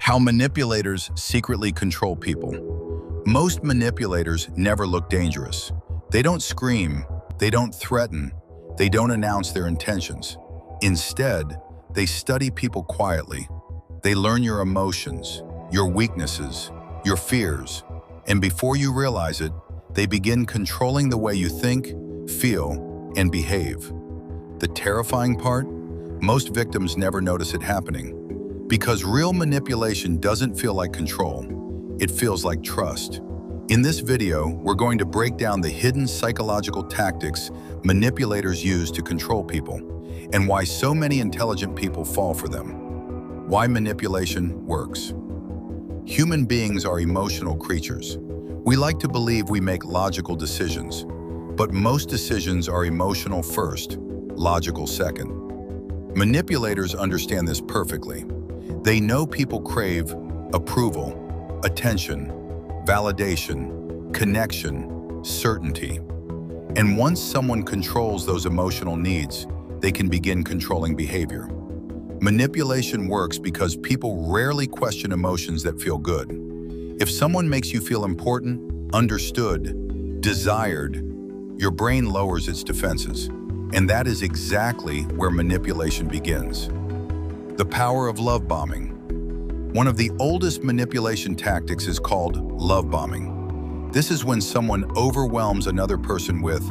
How manipulators secretly control people. Most manipulators never look dangerous. They don't scream, they don't threaten, they don't announce their intentions. Instead, they study people quietly. They learn your emotions, your weaknesses, your fears, and before you realize it, they begin controlling the way you think, feel, and behave. The terrifying part? Most victims never notice it happening. Because real manipulation doesn't feel like control, it feels like trust. In this video, we're going to break down the hidden psychological tactics manipulators use to control people, and why so many intelligent people fall for them. Why manipulation works. Human beings are emotional creatures. We like to believe we make logical decisions, but most decisions are emotional first, logical second. Manipulators understand this perfectly. They know people crave approval, attention, validation, connection, certainty. And once someone controls those emotional needs, they can begin controlling behavior. Manipulation works because people rarely question emotions that feel good. If someone makes you feel important, understood, desired, your brain lowers its defenses. And that is exactly where manipulation begins. The power of love bombing. One of the oldest manipulation tactics is called love bombing. This is when someone overwhelms another person with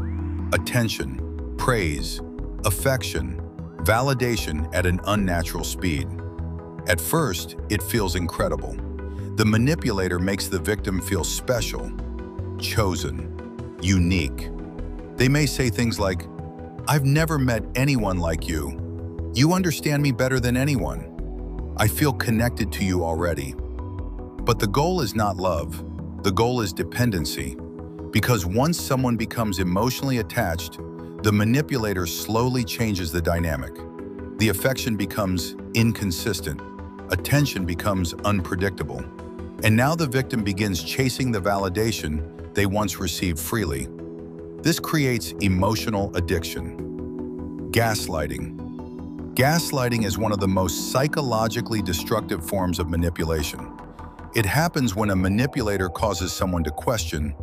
attention, praise, affection, validation at an unnatural speed. At first, it feels incredible. The manipulator makes the victim feel special, chosen, unique. They may say things like, "I've never met anyone like you. You understand me better than anyone. I feel connected to you already." But the goal is not love. The goal is dependency. Because once someone becomes emotionally attached, the manipulator slowly changes the dynamic. The affection becomes inconsistent. Attention becomes unpredictable. And now the victim begins chasing the validation they once received freely. This creates emotional addiction. Gaslighting. Gaslighting is one of the most psychologically destructive forms of manipulation. It happens when a manipulator causes someone to question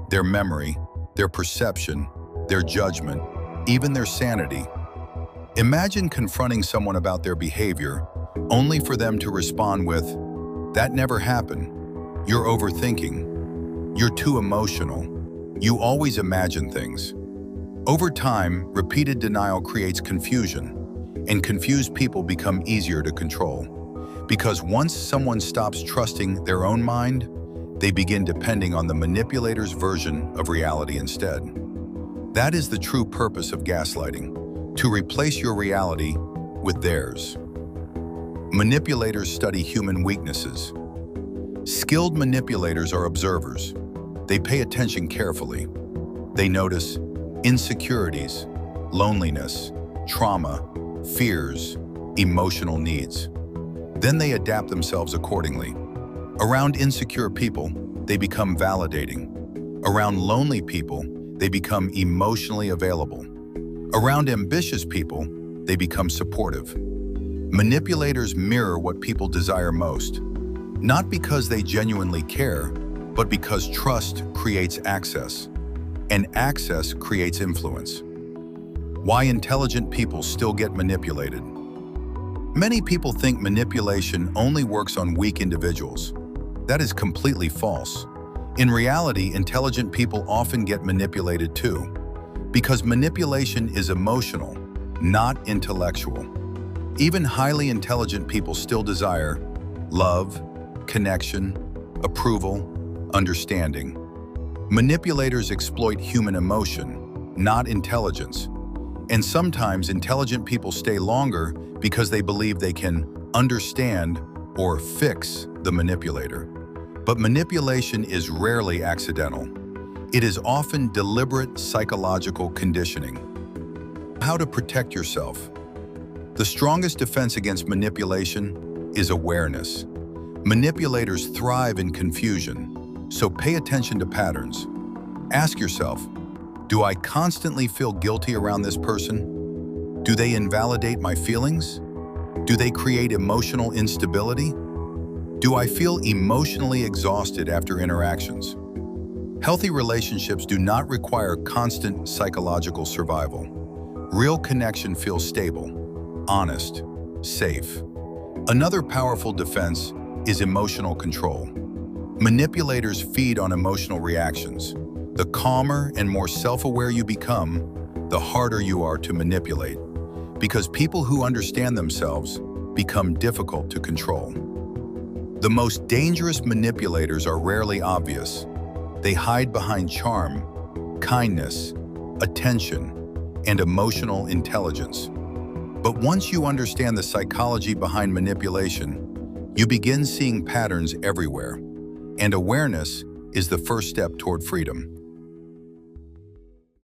their memory, their perception, their judgment, even their sanity. Imagine confronting someone about their behavior, only for them to respond with, "That never happened. You're overthinking. You're too emotional. You always imagine things." Over time, repeated denial creates confusion. And confused people become easier to control. Because once someone stops trusting their own mind, they begin depending on the manipulator's version of reality instead. That is the true purpose of gaslighting, to replace your reality with theirs. Manipulators study human weaknesses. Skilled manipulators are observers. They pay attention carefully. They notice insecurities, loneliness, trauma, fears, emotional needs. Then they adapt themselves accordingly. Around insecure people, they become validating. Around lonely people, they become emotionally available. Around ambitious people, they become supportive. Manipulators mirror what people desire most, not because they genuinely care, but because trust creates access, and access creates influence. Why intelligent people still get manipulated. Many people think manipulation only works on weak individuals. That is completely false. In reality, intelligent people often get manipulated too, because manipulation is emotional, not intellectual. Even highly intelligent people still desire love, connection, approval, understanding. Manipulators exploit human emotion, not intelligence. And sometimes intelligent people stay longer because they believe they can understand or fix the manipulator. But manipulation is rarely accidental. It is often deliberate psychological conditioning. How to protect yourself. The strongest defense against manipulation is awareness. Manipulators thrive in confusion, so pay attention to patterns. Ask yourself, do I constantly feel guilty around this person? Do they invalidate my feelings? Do they create emotional instability? Do I feel emotionally exhausted after interactions? Healthy relationships do not require constant psychological survival. Real connection feels stable, honest, safe. Another powerful defense is emotional control. Manipulators feed on emotional reactions. The calmer and more self-aware you become, the harder you are to manipulate, because people who understand themselves become difficult to control. The most dangerous manipulators are rarely obvious. They hide behind charm, kindness, attention, and emotional intelligence. But once you understand the psychology behind manipulation, you begin seeing patterns everywhere. And awareness is the first step toward freedom.